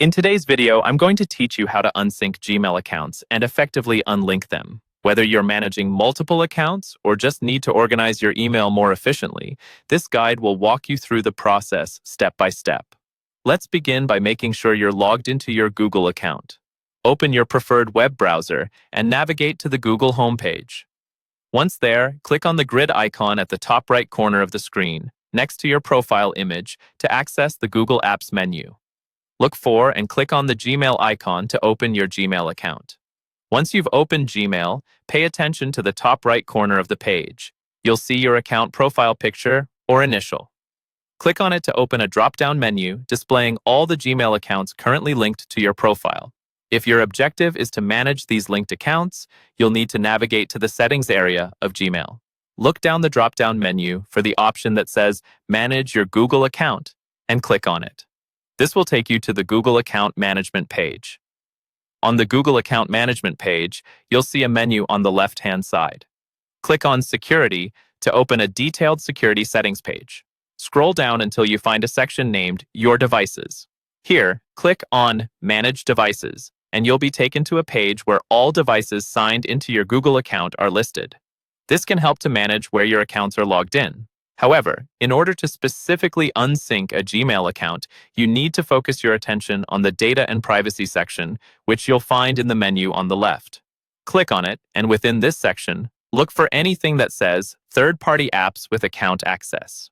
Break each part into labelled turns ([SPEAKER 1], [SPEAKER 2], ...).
[SPEAKER 1] In today's video, I'm going to teach you how to unsync Gmail accounts and effectively unlink them. Whether you're managing multiple accounts or just need to organize your email more efficiently, this guide will walk you through the process step by step. Let's begin by making sure you're logged into your Google account. Open your preferred web browser and navigate to the Google homepage. Once there, click on the grid icon at the top right corner of the screen, next to your profile image, to access the Google Apps menu. Look for and click on the Gmail icon to open your Gmail account. Once you've opened Gmail, pay attention to the top right corner of the page. You'll see your account profile picture or initial. Click on it to open a drop-down menu displaying all the Gmail accounts currently linked to your profile. If your objective is to manage these linked accounts, you'll need to navigate to the settings area of Gmail. Look down the drop-down menu for the option that says Manage Your Google Account and click on it. This will take you to the Google Account Management page. On the Google Account Management page, you'll see a menu on the left-hand side. Click on Security to open a detailed security settings page. Scroll down until you find a section named Your Devices. Here, click on Manage Devices, and you'll be taken to a page where all devices signed into your Google account are listed. This can help to manage where your accounts are logged in. However, in order to specifically unsync a Gmail account, you need to focus your attention on the Data and Privacy section, which you'll find in the menu on the left. Click on it, and within this section, look for anything that says Third-Party Apps with Account Access.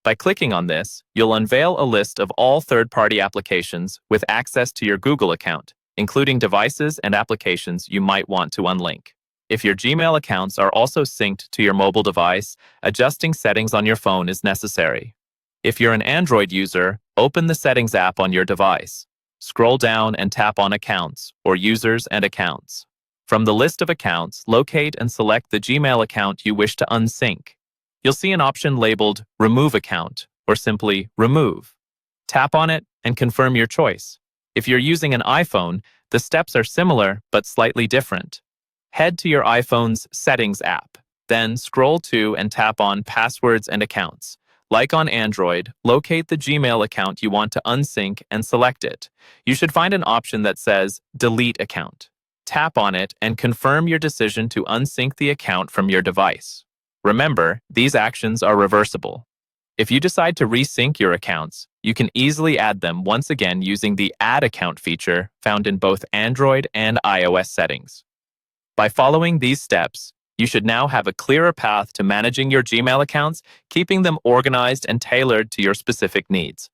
[SPEAKER 1] By clicking on this, you'll unveil a list of all third-party applications with access to your Google account, including devices and applications you might want to unlink. If your Gmail accounts are also synced to your mobile device, adjusting settings on your phone is necessary. If you're an Android user, open the Settings app on your device. Scroll down and tap on Accounts or Users and Accounts. From the list of accounts, locate and select the Gmail account you wish to unsync. You'll see an option labeled Remove Account or simply Remove. Tap on it and confirm your choice. If you're using an iPhone, the steps are similar but slightly different. Head to your iPhone's Settings app, then scroll to and tap on Passwords and Accounts. Like on Android, locate the Gmail account you want to unsync and select it. You should find an option that says Delete Account. Tap on it and confirm your decision to unsync the account from your device. Remember, these actions are reversible. If you decide to resync your accounts, you can easily add them once again using the Add Account feature found in both Android and iOS settings. By following these steps, you should now have a clearer path to managing your Gmail accounts, keeping them organized and tailored to your specific needs.